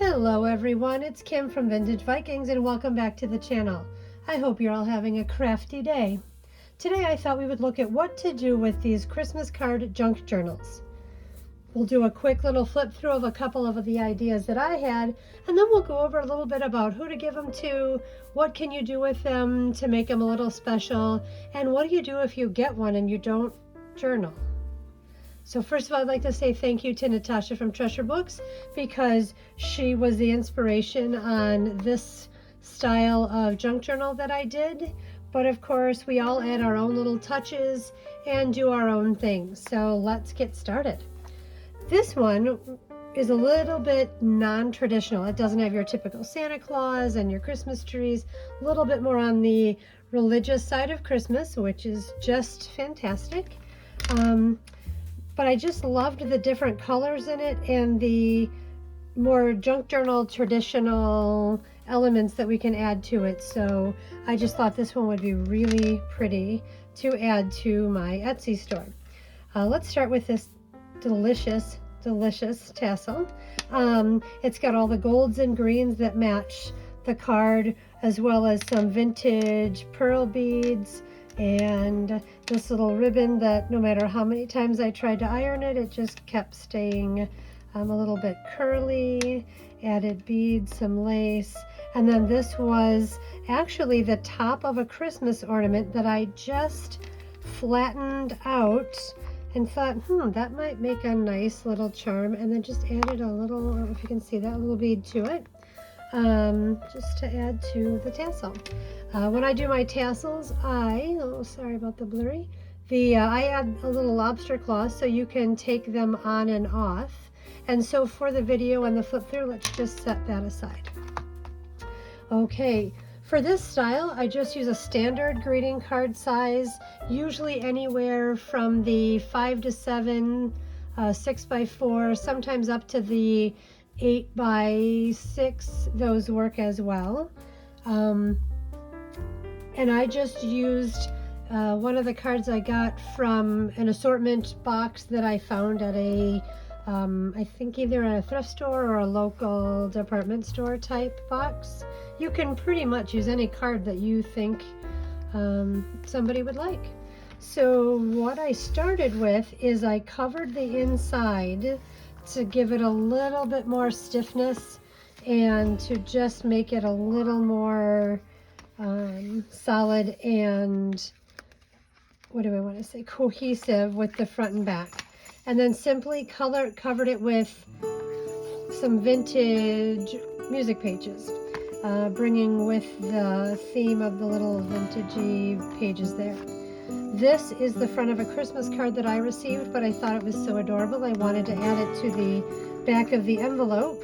Hello everyone, it's Kim from Vintage Vikings and welcome back to the channel. I hope you're all having a crafty day. Today I thought we would look at what to do with these Christmas card junk journals. We'll do a quick little flip through of a couple of the ideas that I had, and then we'll go over a little bit about who to give them to, what can you do with them to make them a little special, and what do you do if you get one and you don't journal. So first of all, I'd like to say thank you to Natasha from Treasure Books because she was the inspiration on this style of junk journal that I did. But of course, we all add our own little touches and do our own things. So let's get started. This one is a little bit non-traditional. It doesn't have your typical Santa Claus and your Christmas trees, a little bit more on the religious side of Christmas, which is just fantastic. But I just loved the different colors in it and the more junk journal traditional elements that we can add to it. So I just thought this one would be really pretty to add to my Etsy store. Let's start with this delicious tassel. It's got all the golds and greens that match the card, as well as some vintage pearl beads and this little ribbon that no matter how many times I tried to iron it, it just kept staying a little bit curly. Added beads, some lace, and then this was actually the top of a Christmas ornament that I just flattened out and thought, that might make a nice little charm, and then just added a little, I don't know if you can see that, a little bead to it, just to add to the tassel. When I do my tassels, sorry about the blurry, I add a little lobster claw so you can take them on and off. And so for the video and the flip through, let's just set that aside. Okay, for this style, I just use a standard greeting card size, usually anywhere from the 5 to 7, 6 by 4, sometimes up to the 8 by 6. Those work as well. And I just used one of the cards I got from an assortment box that I found at I think either at a thrift store or a local department store type box. You can pretty much use any card that you think somebody would like. So what I started with is I covered the inside to give it a little bit more stiffness and to just make it a little more solid and, what do I want to say, cohesive with the front and back. And then simply covered it with some vintage music pages, bringing with the theme of the little vintagey pages there. This is the front of a Christmas card that I received, but I thought it was so adorable I wanted to add it to the back of the envelope.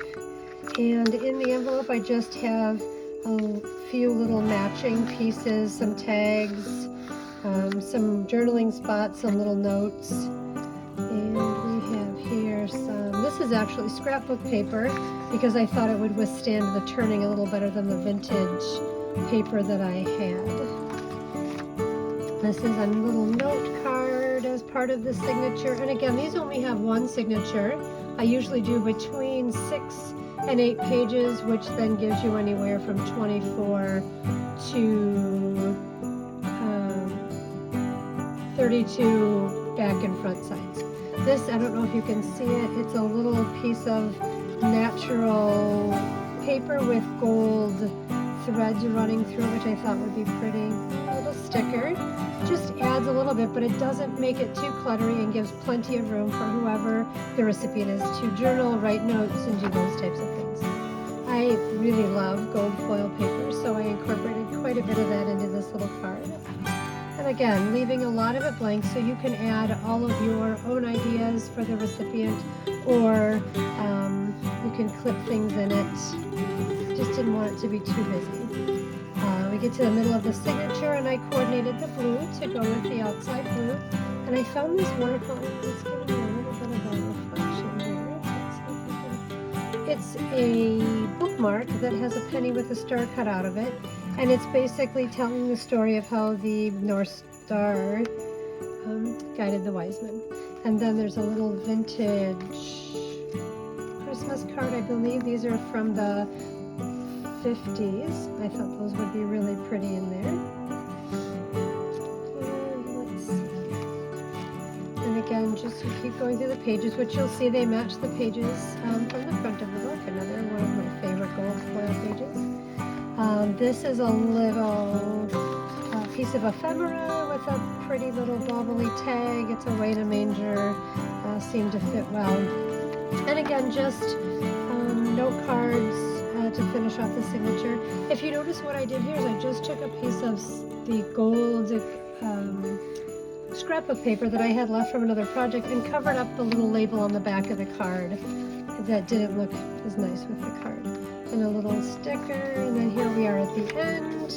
And in the envelope I just have a few little matching pieces, some tags, some journaling spots, some little notes, and we have here some, this is actually scrapbook paper because I thought it would withstand the turning a little better than the vintage paper that I had. This is a little note card as part of the signature, and again, these only have one signature. I usually do between 6 and 8 pages, which then gives you anywhere from 24 to 32 back and front sides. This, I don't know if you can see it, it's a little piece of natural paper with gold threads running through, which I thought would be pretty. A little sticker, just adds a little bit, but it doesn't make it too cluttery and gives plenty of room for whoever the recipient is to journal, write notes, and do those types of things. I really love gold foil paper, so I incorporated quite a bit of that into this little card. And again, leaving a lot of it blank so you can add all of your own ideas for the recipient, or you can clip things in it. Just didn't want it to be too busy. We get to the middle of the signature and I coordinated the blue to go with the outside blue. And I found this wonderful, let's give it a little bit of a reflection here. It's a bookmark that has a penny with a star cut out of it. And it's basically telling the story of how the North Star guided the wise men. And then there's a little vintage Christmas card. I believe these are from the 50s. I thought those would be really pretty in there. And let's see. And again, just you keep going through the pages, which you'll see they match the pages from the front of the book. Another one of my favorite gold foil pages. This is a little piece of ephemera with a pretty little bobbly tag. It's away in a manger. Seemed to fit well. And again, just note cards to finish off the signature. If you notice, what I did here is I just took a piece of the gold scrapbook paper that I had left from another project and covered up the little label on the back of the card that didn't look as nice with the card. And a little sticker, and then here we are at the end.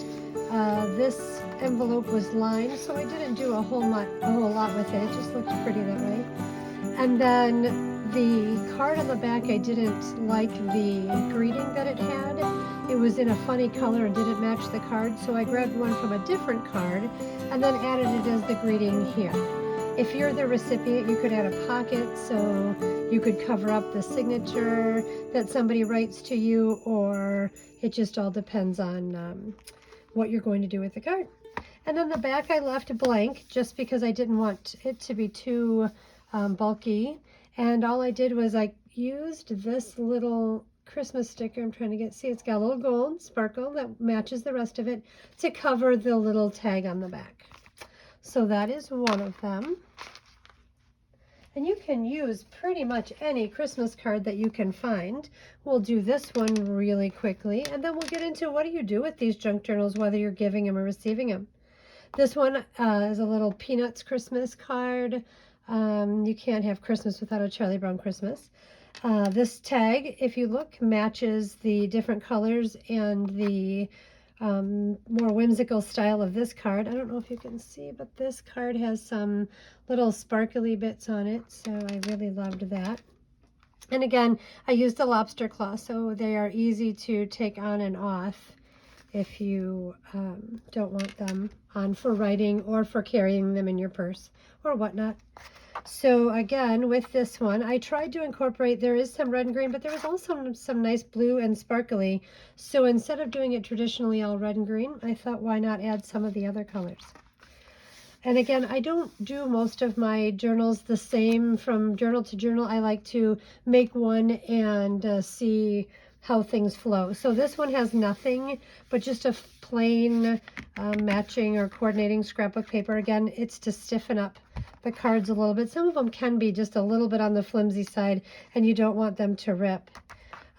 This envelope was lined, so I didn't do a whole lot with it. It just looked pretty that way. And then the card on the back, I didn't like the greeting that it had. It was in a funny color and didn't match the card, so I grabbed one from a different card and then added it as the greeting here. If you're the recipient, you could add a pocket so you could cover up the signature that somebody writes to you, or it just all depends on what you're going to do with the card. And then the back I left blank just because I didn't want it to be too bulky, and all I did was I used this little Christmas sticker. I'm trying to see, it's got a little gold sparkle that matches the rest of it to cover the little tag on the back. So that is one of them. And you can use pretty much any Christmas card that you can find. We'll do this one really quickly, and then we'll get into what do you do with these junk journals, whether you're giving them or receiving them. This one is a little Peanuts Christmas card. You can't have Christmas without a Charlie Brown Christmas. This tag, if you look, matches the different colors and the more whimsical style of this card. I don't know if you can see, but this card has some little sparkly bits on it, so I really loved that. And again, I used the lobster claw, so they are easy to take on and off if you don't want them on for writing or for carrying them in your purse or whatnot. So again, with this one, I tried to incorporate, there is some red and green, but there was also some nice blue and sparkly. So instead of doing it traditionally all red and green, I thought, why not add some of the other colors? And again, I don't do most of my journals the same from journal to journal. I like to make one and see how things flow. So this one has nothing but just a plain matching or coordinating scrapbook paper. Again, it's to stiffen up the cards a little bit. Some of them can be just a little bit on the flimsy side and you don't want them to rip.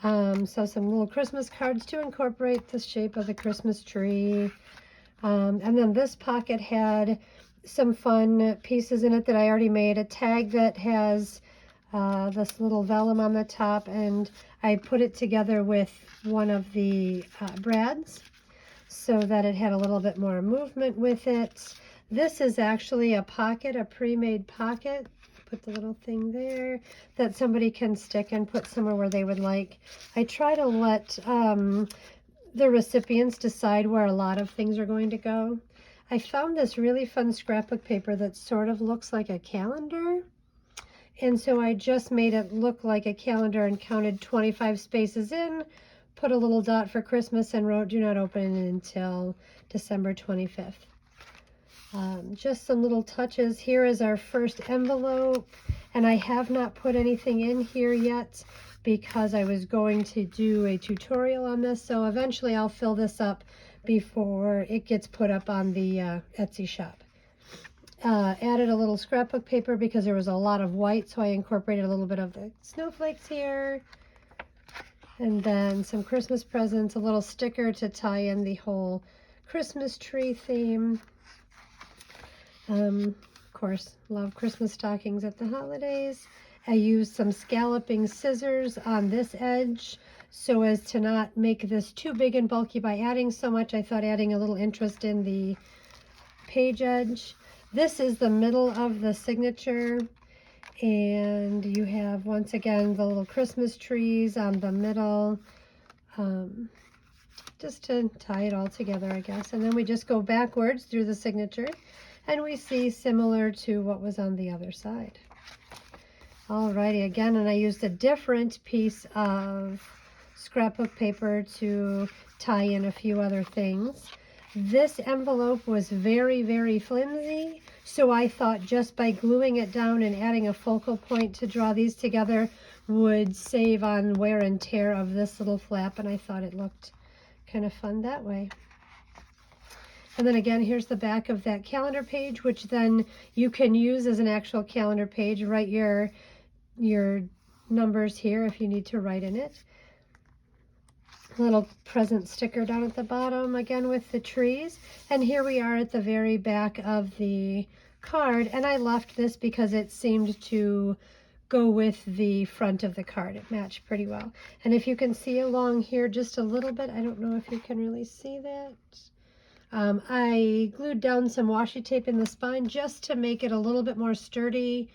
So some little Christmas cards to incorporate the shape of the Christmas tree. And then this pocket had some fun pieces in it that I already made. A tag that has this little vellum on the top, and I put it together with one of the brads so that it had a little bit more movement with it. This is actually a pocket, a pre-made pocket. Put the little thing there that somebody can stick and put somewhere where they would like. I try to let the recipients decide where a lot of things are going to go. I found this really fun scrapbook paper that sort of looks like a calendar. And so I just made it look like a calendar and counted 25 spaces in, put a little dot for Christmas and wrote, do not open until December 25th. Just some little touches. Here is our first envelope, and I have not put anything in here yet because I was going to do a tutorial on this, so eventually I'll fill this up before it gets put up on the Etsy shop. Added a little scrapbook paper because there was a lot of white, so I incorporated a little bit of the snowflakes here. And then some Christmas presents, a little sticker to tie in the whole Christmas tree theme. Of course, love Christmas stockings at the holidays. I used some scalloping scissors on this edge so as to not make this too big and bulky by adding so much. I thought adding a little interest in the page edge. This is the middle of the signature, and you have, once again, the little Christmas trees on the middle, just to tie it all together, I guess. And then we just go backwards through the signature, and we see similar to what was on the other side. Alrighty, again, and I used a different piece of scrapbook paper to tie in a few other things. This envelope was very, very flimsy, so I thought just by gluing it down and adding a focal point to draw these together would save on wear and tear of this little flap, and I thought it looked kind of fun that way. And then again, here's the back of that calendar page, which then you can use as an actual calendar page. Write your numbers here if you need to write in it. A little present sticker down at the bottom, again with the trees. And here we are at the very back of the card, and I left this because it seemed to go with the front of the card. It matched pretty well. And if you can see along here just a little bit, I don't know if you can really see that. I glued down some washi tape in the spine just to make it a little bit more sturdy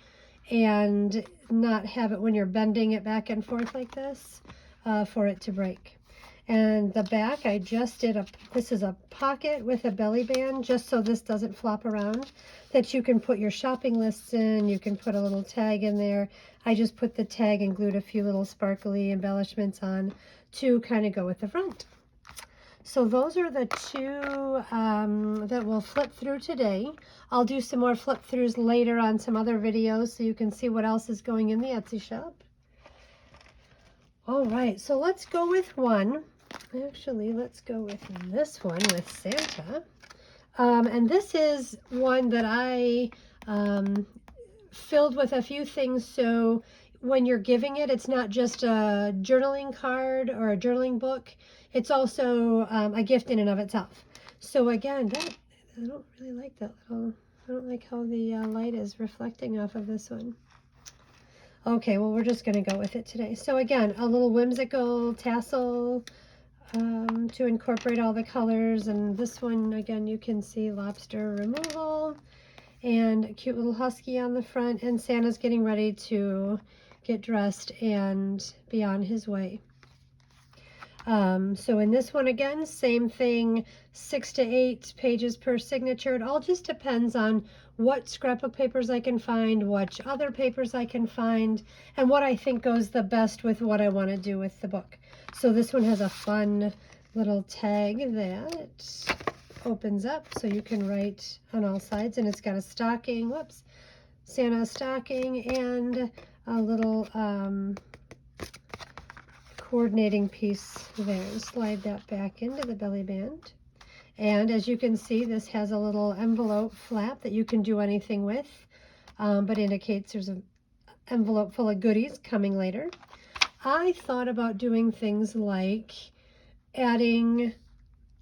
and not have it when you're bending it back and forth like this for it to break. And the back, I just did this is a pocket with a belly band, just so this doesn't flop around, that you can put your shopping lists in. You can put a little tag in there. I just put the tag and glued a few little sparkly embellishments on to kind of go with the front. So those are the two that we'll flip through today. I'll do some more flip throughs later on some other videos so you can see what else is going in the Etsy shop. All right, so let's go with one. Actually, let's go with this one with Santa. And this is one that I filled with a few things, so when you're giving it, it's not just a journaling card or a journaling book. It's also a gift in and of itself. So again, I don't really like that little, I don't like how the light is reflecting off of this one. Okay, well, we're just going to go with it today. So again, a little whimsical tassel to incorporate all the colors. And this one, again, you can see lobster removal and a cute little husky on the front. And Santa's getting ready to get dressed and be on his way. So in this one, again, same thing, 6 to 8 pages per signature. It all just depends on what scrapbook papers I can find, what other papers I can find, and what I think goes the best with what I want to do with the book. So this one has a fun little tag that opens up so you can write on all sides, and it's got a stocking, whoops, Santa stocking, and a little coordinating piece there. Slide that back into the belly band. And as you can see, this has a little envelope flap that you can do anything with, but indicates there's an envelope full of goodies coming later. I thought about doing things like adding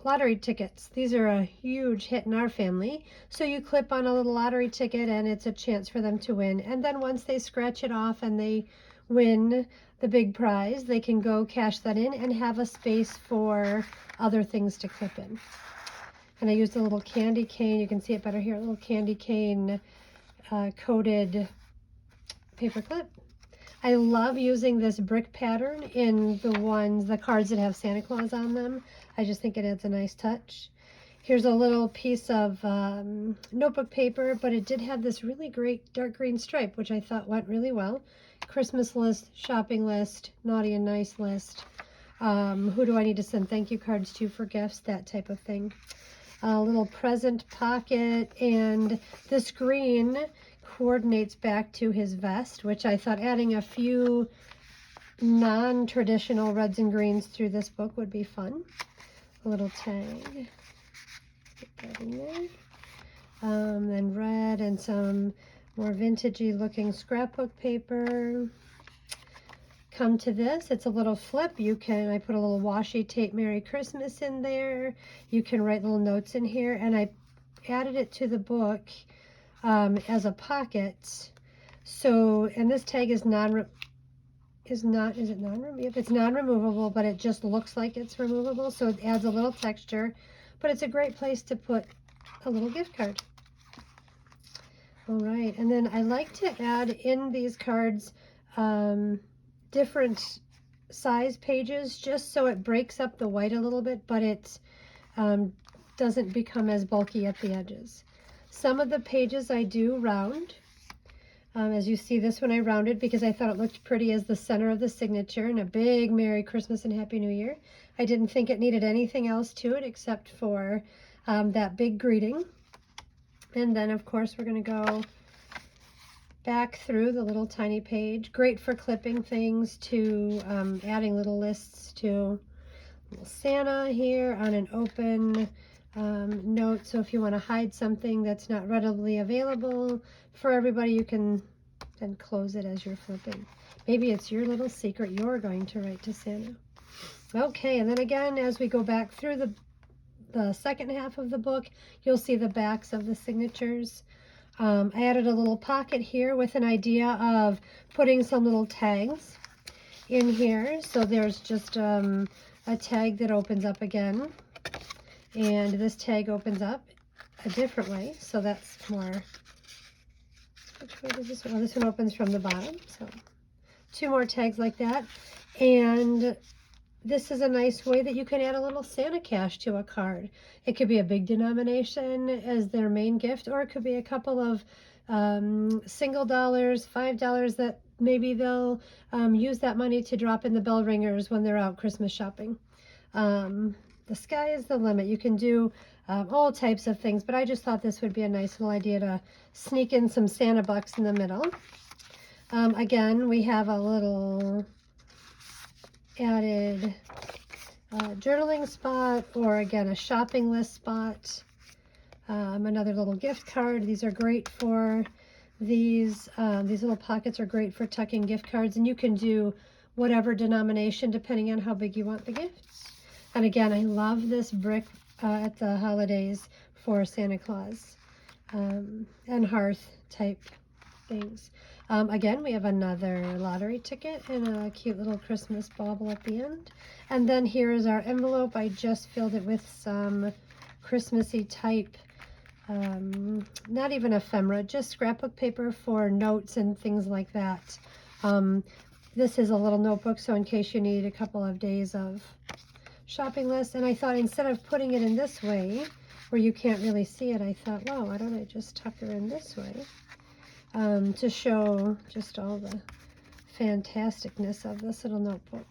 lottery tickets. These are a huge hit in our family. So you clip on a little lottery ticket and it's a chance for them to win. And then once they scratch it off and they win the big prize, they can go cash that in and have a space for other things to clip in. And I used a little candy cane, you can see it better here, a little candy cane coated paper clip. I love using this brick pattern in the cards that have Santa Claus on them. I just think it adds a nice touch. Here's a little piece of notebook paper, but it did have this really great dark green stripe, which I thought went really well. Christmas list, shopping list, naughty and nice list. Who do I need to send thank you cards to for gifts, that type of thing. A little present pocket, and this green coordinates back to his vest, which I thought adding a few non-traditional reds and greens through this book would be fun. A little tag. Get that in there. Then red and some more vintagey looking scrapbook paper. Come to this, it's a little flip. I put a little washi tape Merry Christmas in there. You can write little notes in here, and I added it to the book as a pocket. So, and this tag is non-removable, but it just looks like it's removable, so it adds a little texture, but it's a great place to put a little gift card. All right, and then I like to add in these cards different size pages just so it breaks up the white a little bit, but it doesn't become as bulky at the edges. Some of the pages I do round. As you see, this one I rounded because I thought it looked pretty as the center of the signature, and a big Merry Christmas and Happy New Year. I didn't think it needed anything else to it except for that big greeting. And then, of course, we're going to go back through the little tiny page. Great for clipping things, to adding little lists to little Santa here on an open note. So if you want to hide something that's not readily available for everybody, you can then close it as you're flipping. Maybe it's your little secret you're going to write to Santa. Okay, and then again, as we go back through the second half of the book, you'll see the backs of the signatures. I added a little pocket here with an idea of putting some little tags in here. So there's just a tag that opens up again, and this tag opens up a different way. So that's more, which way does this one? Oh, this one opens from the bottom. So 2 more tags like that. And this is a nice way that you can add a little Santa cash to a card. It could be a big denomination as their main gift, or it could be a couple of single dollars, $5 that maybe they'll use that money to drop in the bell ringers when they're out Christmas shopping. The sky is the limit. You can do all types of things, but I just thought this would be a nice little idea to sneak in some Santa bucks in the middle. Again, we have a little added journaling spot, or again a shopping list spot, another little gift card. These are great for these little pockets are great for tucking gift cards, and you can do whatever denomination depending on how big you want the gifts. And again, I love this brick at the holidays for Santa Claus and hearth type things. Again, we have another lottery ticket and a cute little Christmas bauble at the end. And then here is our envelope. I just filled it with some Christmassy type, not even ephemera, just scrapbook paper for notes and things like that. This is a little notebook, so in case you need a couple of days of shopping list. And I thought instead of putting it in this way, where you can't really see it, I thought, wow, why don't I just tuck her in this way? To show just all the fantasticness of this little notebook.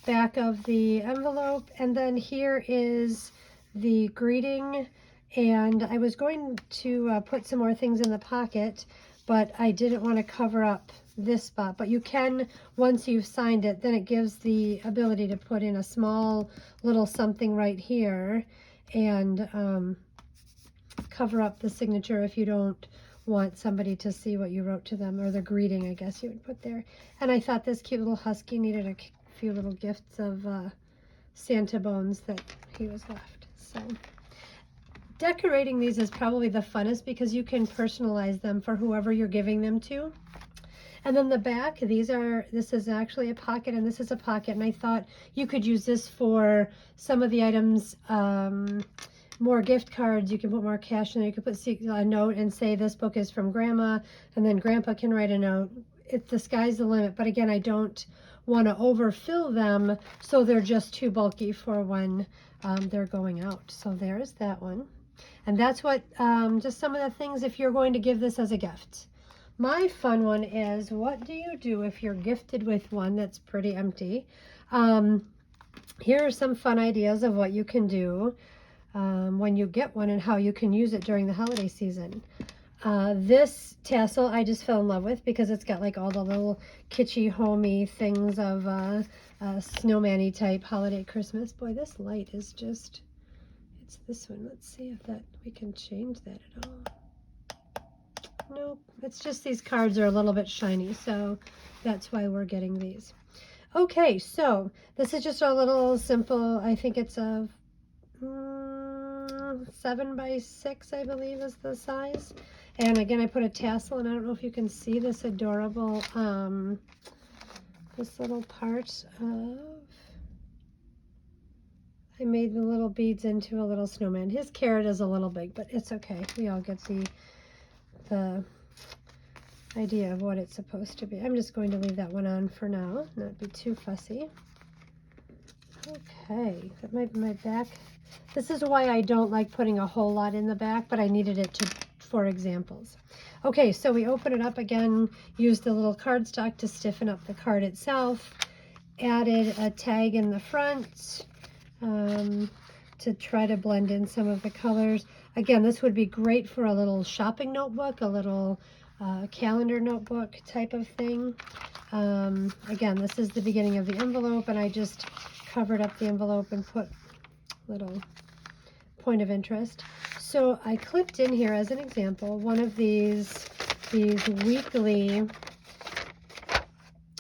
Back of the envelope, and then here is the greeting, and I was going to put some more things in the pocket, but I didn't want to cover up this spot. But you can, once you've signed it, then it gives the ability to put in a small little something right here and cover up the signature if you don't want somebody to see what you wrote to them, or the greeting, I guess you would put there. And I thought this cute little husky needed a few little gifts of Santa bones that he was left. So decorating these is probably the funnest because you can personalize them for whoever you're giving them to. And then the back, this is actually a pocket, and this is a pocket, and I thought you could use this for some of the items, more gift cards. You can put more cash in there. You could put a note and say this book is from Grandma, and then Grandpa can write a note. The sky's the limit, but again, I don't want to overfill them so they're just too bulky for when they're going out. So there's that one. And that's what, just some of the things if you're going to give this as a gift. My fun one is, what do you do if you're gifted with one that's pretty empty? Here are some fun ideas of what you can do when you get one and how you can use it during the holiday season. This tassel I just fell in love with because it's got like all the little kitschy homey things of snowman-y type holiday Christmas. Boy, this light is just, it's this one. Let's see if we can change that at all. Nope, it's just these cards are a little bit shiny, so that's why we're getting these. Okay, so this is just a little simple, I think it's a 7 by 6, I believe is the size. And again, I put a tassel, and I don't know if you can see this adorable, this little part of, I made the little beads into a little snowman. His carrot is a little big, but it's okay. We all get the idea of what it's supposed to be. I'm just going to leave that one on for now, not be too fussy. Okay, my back. This is why I don't like putting a whole lot in the back, but I needed it for examples. Okay, so we open it up again, use the little cardstock to stiffen up the card itself, added a tag in the front to try to blend in some of the colors. Again, this would be great for a little shopping notebook, a little calendar notebook type of thing. Again, this is the beginning of the envelope, and I just covered up the envelope and put little point of interest. So I clipped in here as an example one of these weekly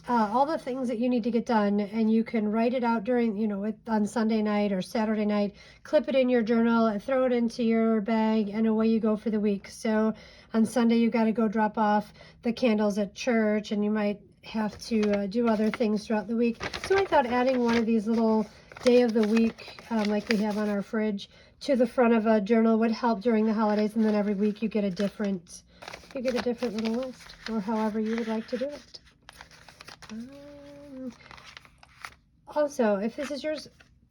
all the things that you need to get done, and you can write it out during, you know, on Sunday night or Saturday night, clip it in your journal and throw it into your bag, and away you go for the week. So on Sunday, you got to go drop off the candles at church, and you might have to do other things throughout the week. So I thought adding one of these little day of the week, like we have on our fridge, to the front of a journal would help during the holidays, and then every week you get a different little list, or however you would like to do it. Also, if this is yours,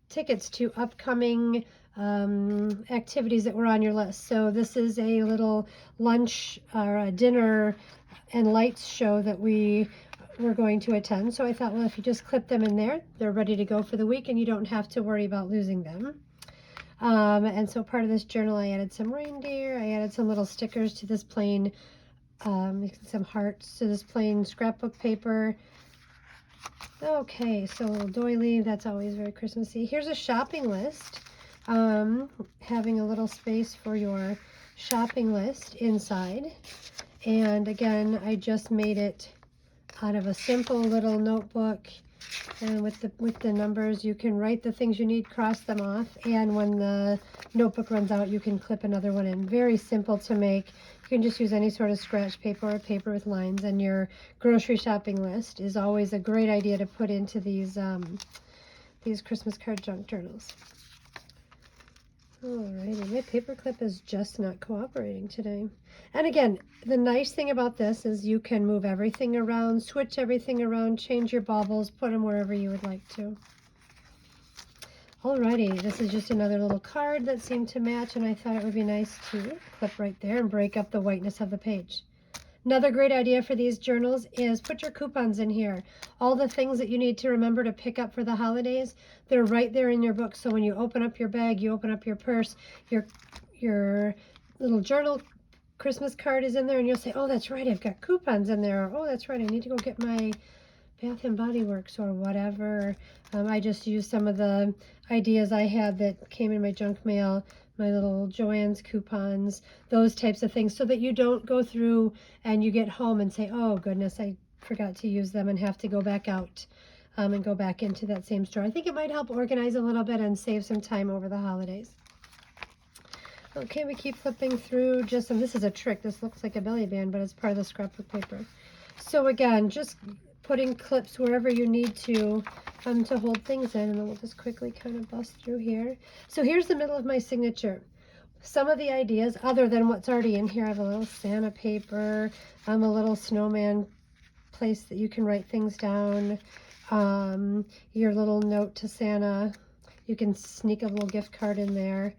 tickets to upcoming activities that were on your list. So this is a little lunch or a dinner and lights show that we were going to attend. So I thought, well, if you just clip them in there, they're ready to go for the week, and you don't have to worry about losing them. And so part of this journal, I added some reindeer. I added some little stickers to this plain, some hearts to this plain scrapbook paper. Okay, so a little doily, that's always very Christmassy. Here's a shopping list, having a little space for your shopping list inside. And again, I just made it out of a simple little notebook, and with the numbers, you can write the things you need, cross them off, and when the notebook runs out, you can clip another one in. Very simple to make. You can just use any sort of scratch paper or paper with lines, and your grocery shopping list is always a great idea to put into these Christmas card junk journals. Alrighty, my paper clip is just not cooperating today. And again, the nice thing about this is you can move everything around, switch everything around, change your baubles, put them wherever you would like to. Alrighty, this is just another little card that seemed to match, and I thought it would be nice to clip right there and break up the whiteness of the page. Another great idea for these journals is put your coupons in here. All the things that you need to remember to pick up for the holidays, they're right there in your book. So when you open up your bag, you open up your purse, your little journal Christmas card is in there, and you'll say, oh, that's right, I've got coupons in there. Or, oh, that's right, I need to go get my Bath and Body Works or whatever. I just used some of the ideas I had that came in my junk mail, my little Joann's coupons, those types of things, so that you don't go through and you get home and say, oh goodness, I forgot to use them, and have to go back out and go back into that same store. I think it might help organize a little bit and save some time over the holidays. Okay, we keep flipping through and this is a trick. This looks like a belly band, but it's part of the scrapbook paper. So again, just putting clips wherever you need to hold things in, and then we'll just quickly kind of bust through here. So here's the middle of my signature. Some of the ideas, other than what's already in here, I have a little Santa paper, a little snowman place that you can write things down, your little note to Santa. You can sneak a little gift card in there.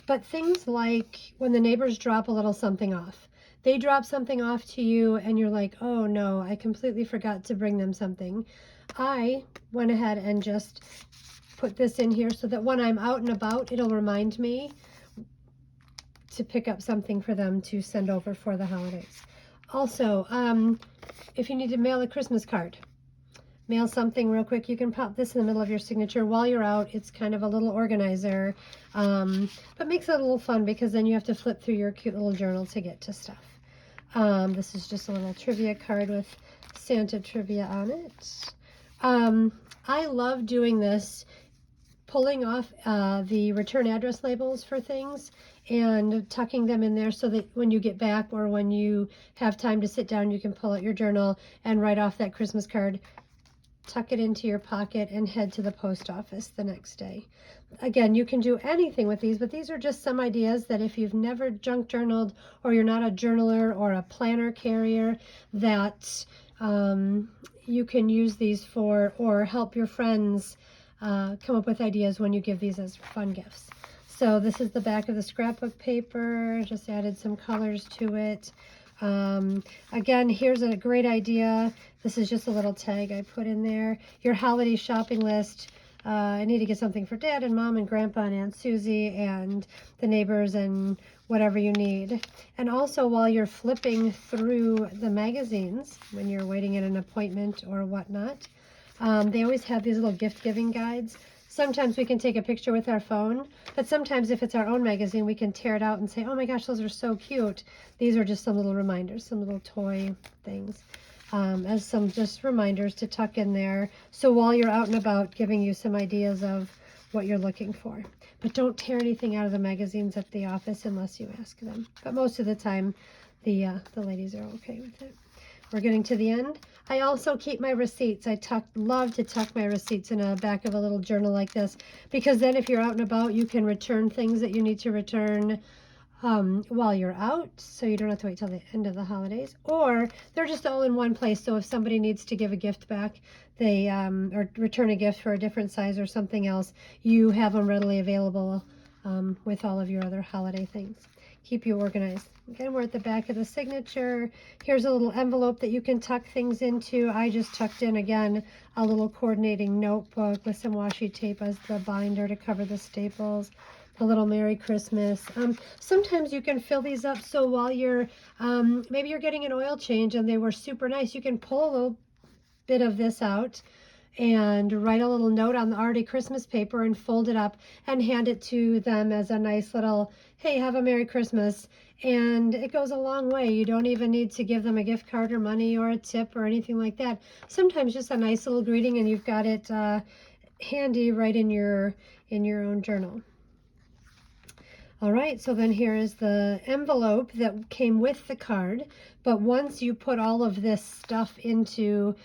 But things like when the neighbors drop a little something off. They drop something off to you and you're like, oh no, I completely forgot to bring them something. I went ahead and just put this in here so that when I'm out and about, it'll remind me to pick up something for them to send over for the holidays. Also, if you need to mail a Christmas card, mail something real quick, you can pop this in the middle of your signature while you're out. It's kind of a little organizer, but makes it a little fun because then you have to flip through your cute little journal to get to stuff. This is just a little trivia card with Santa trivia on it. I love doing this, pulling off the return address labels for things and tucking them in there so that when you get back or when you have time to sit down, you can pull out your journal and write off that Christmas card, tuck it into your pocket, and head to the post office the next day. Again, you can do anything with these, but these are just some ideas that if you've never junk journaled, or you're not a journaler or a planner carrier, that you can use these for, or help your friends come up with ideas when you give these as fun gifts. So this is the back of the scrapbook paper. Just added some colors to it. Again, here's a great idea. This is just a little tag I put in there. Your holiday shopping list. I need to get something for Dad and Mom and Grandpa and Aunt Susie and the neighbors and whatever you need. And also while you're flipping through the magazines, when you're waiting at an appointment or whatnot, they always have these little gift giving guides. Sometimes we can take a picture with our phone, but sometimes if it's our own magazine, we can tear it out and say, oh my gosh, those are so cute. These are just some little reminders, some little toy things, as some just reminders to tuck in there. So while you're out and about, giving you some ideas of what you're looking for. But don't tear anything out of the magazines at the office unless you ask them. But most of the time, the ladies are okay with it. We're getting to the end. I also keep my receipts. I love to tuck my receipts in the back of a little journal like this, because then if you're out and about, you can return things that you need to return while you're out, so you don't have to wait till the end of the holidays, or they're just all in one place. So if somebody needs to give a gift back, they or return a gift for a different size or something else, you have them readily available with all of your other holiday things. Keep you organized. Again, we're at the back of the signature. Here's a little envelope that you can tuck things into. I just tucked in, again, a little coordinating notebook with some washi tape as the binder to cover the staples. A little Merry Christmas. Sometimes you can fill these up, so while you're, maybe you're getting an oil change and they were super nice, you can pull a little bit of this out and write a little note on the already Christmas paper and fold it up and hand it to them as a nice little, hey, have a Merry Christmas. And it goes a long way. You don't even need to give them a gift card or money or a tip or anything like that. Sometimes just a nice little greeting, and you've got it handy right in your own journal. All right, so then here is the envelope that came with the card. But once you put all of this stuff into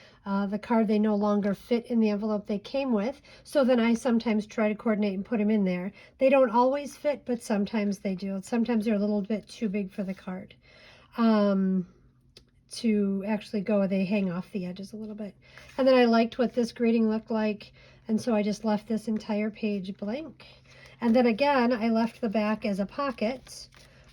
the card, they no longer fit in the envelope they came with. So then I sometimes try to coordinate and put them in there. They don't always fit, but sometimes they do. Sometimes they're a little bit too big for the card to actually go. They hang off the edges a little bit. And then I liked what this greeting looked like, and so I just left this entire page blank. And then again, I left the back as a pocket.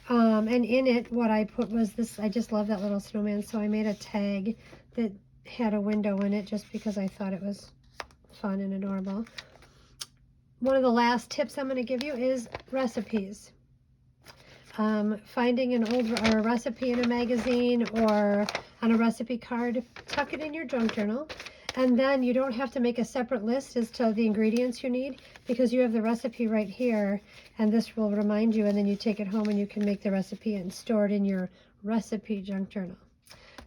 And in it, what I put was this. I just love that little snowman, so I made a tag that had a window in it just because I thought it was fun and adorable. One of the last tips I'm going to give you is recipes. Finding an old or a recipe in a magazine or on a recipe card, tuck it in your junk journal. And then you don't have to make a separate list as to the ingredients you need, because you have the recipe right here, and this will remind you, and then you take it home and you can make the recipe and store it in your recipe junk journal.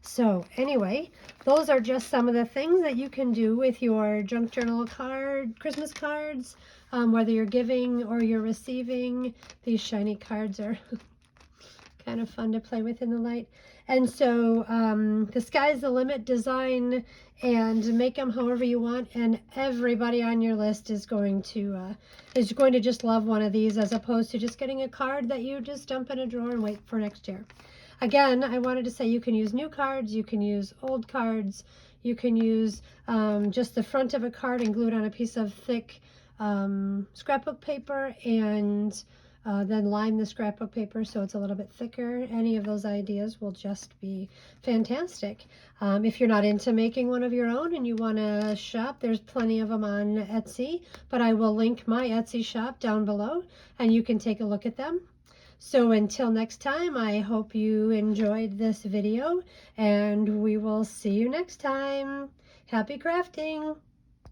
So anyway, those are just some of the things that you can do with your junk journal card, Christmas cards, whether you're giving or you're receiving. These shiny cards are kind of fun to play with in the light. And so the sky's the limit. Design and make them however you want, and everybody on your list is going to just love one of these, as opposed to just getting a card that you just dump in a drawer and wait for next year. Again, I wanted to say you can use new cards, you can use old cards, you can use just the front of a card and glue it on a piece of thick scrapbook paper, and then line the scrapbook paper so it's a little bit thicker. Any of those ideas will just be fantastic. If you're not into making one of your own and you want to shop, there's plenty of them on Etsy, but I will link my Etsy shop down below and you can take a look at them. So until next time, I hope you enjoyed this video, and we will see you next time. Happy crafting!